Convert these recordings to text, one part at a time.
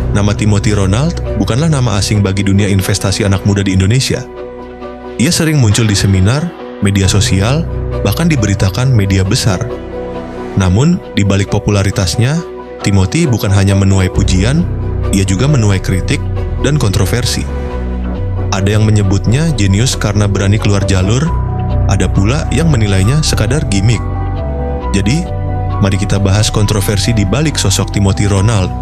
Nama Timothy Ronald bukanlah nama asing bagi dunia investasi anak muda di Indonesia. Ia sering muncul di seminar, media sosial, bahkan diberitakan media besar. Namun, di balik popularitasnya, Timothy bukan hanya menuai pujian, ia juga menuai kritik dan kontroversi. Ada yang menyebutnya jenius karena berani keluar jalur, ada pula yang menilainya sekadar gimmick. Jadi, mari kita bahas kontroversi di balik sosok Timothy Ronald.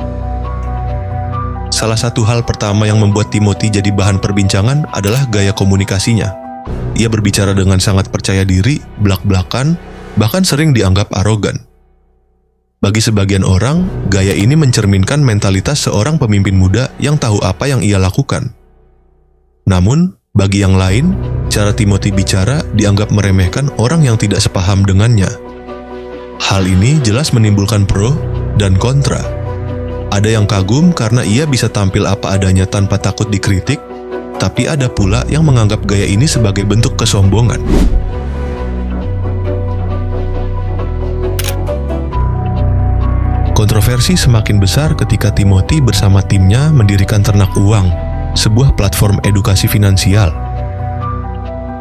Salah satu hal pertama yang membuat Timothy jadi bahan perbincangan adalah gaya komunikasinya. Ia berbicara dengan sangat percaya diri, blak-blakan, bahkan sering dianggap arogan. Bagi sebagian orang, gaya ini mencerminkan mentalitas seorang pemimpin muda yang tahu apa yang ia lakukan. Namun, bagi yang lain, cara Timothy bicara dianggap meremehkan orang yang tidak sepaham dengannya. Hal ini jelas menimbulkan pro dan kontra. Ada yang kagum karena ia bisa tampil apa adanya tanpa takut dikritik, tapi ada pula yang menganggap gaya ini sebagai bentuk kesombongan. Kontroversi semakin besar ketika Timothy bersama timnya mendirikan Ternak Uang, sebuah platform edukasi finansial.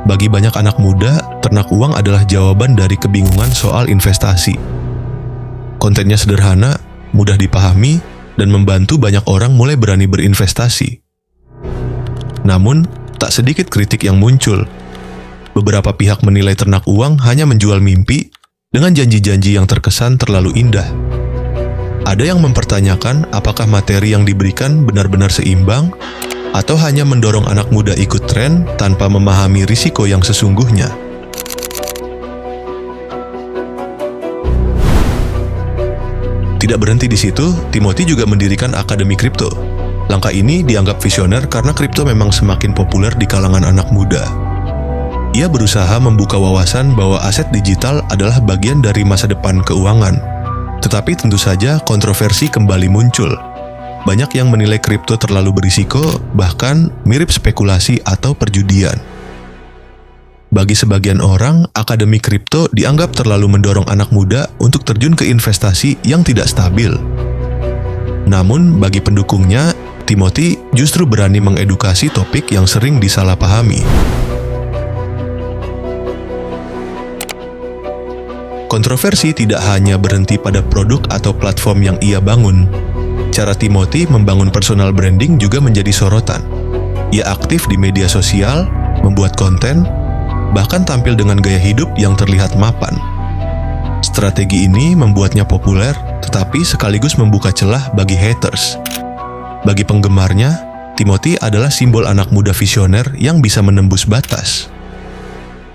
Bagi banyak anak muda, Ternak Uang adalah jawaban dari kebingungan soal investasi. Kontennya sederhana, mudah dipahami, dan membantu banyak orang mulai berani berinvestasi. Namun, tak sedikit kritik yang muncul. Beberapa pihak menilai Ternak Uang hanya menjual mimpi dengan janji-janji yang terkesan terlalu indah. Ada yang mempertanyakan apakah materi yang diberikan benar-benar seimbang atau hanya mendorong anak muda ikut tren tanpa memahami risiko yang sesungguhnya. Tidak berhenti di situ, Timothy juga mendirikan Akademi Kripto. Langkah ini dianggap visioner karena kripto memang semakin populer di kalangan anak muda. Ia berusaha membuka wawasan bahwa aset digital adalah bagian dari masa depan keuangan. Tetapi tentu saja kontroversi kembali muncul. Banyak yang menilai kripto terlalu berisiko, bahkan mirip spekulasi atau perjudian. Bagi sebagian orang, Akademi Kripto dianggap terlalu mendorong anak muda untuk terjun ke investasi yang tidak stabil. Namun, bagi pendukungnya, Timothy justru berani mengedukasi topik yang sering disalahpahami. Kontroversi tidak hanya berhenti pada produk atau platform yang ia bangun. Cara Timothy membangun personal branding juga menjadi sorotan. Ia aktif di media sosial, membuat konten, bahkan tampil dengan gaya hidup yang terlihat mapan. Strategi ini membuatnya populer, tetapi sekaligus membuka celah bagi haters. Bagi penggemarnya, Timothy adalah simbol anak muda visioner yang bisa menembus batas.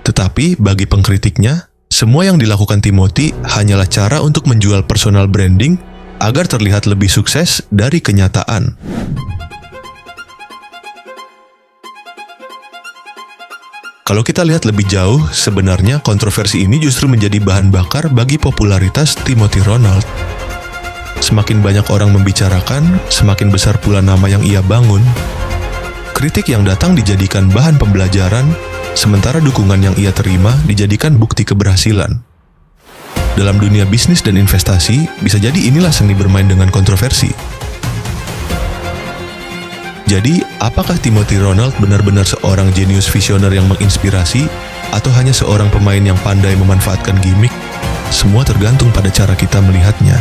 Tetapi bagi pengkritiknya, semua yang dilakukan Timothy hanyalah cara untuk menjual personal branding agar terlihat lebih sukses dari kenyataan. Kalau kita lihat lebih jauh, sebenarnya kontroversi ini justru menjadi bahan bakar bagi popularitas Timothy Ronald. Semakin banyak orang membicarakan, semakin besar pula nama yang ia bangun. Kritik yang datang dijadikan bahan pembelajaran, sementara dukungan yang ia terima dijadikan bukti keberhasilan. Dalam dunia bisnis dan investasi, bisa jadi inilah seni bermain dengan kontroversi. Jadi, apakah Timothy Ronald benar-benar seorang jenius visioner yang menginspirasi, atau hanya seorang pemain yang pandai memanfaatkan gimmick? Semua tergantung pada cara kita melihatnya.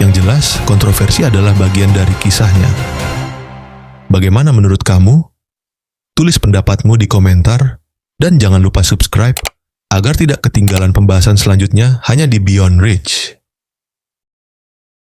Yang jelas, kontroversi adalah bagian dari kisahnya. Bagaimana menurut kamu? Tulis pendapatmu di komentar, dan jangan lupa subscribe agar tidak ketinggalan pembahasan selanjutnya hanya di Beyond Rich.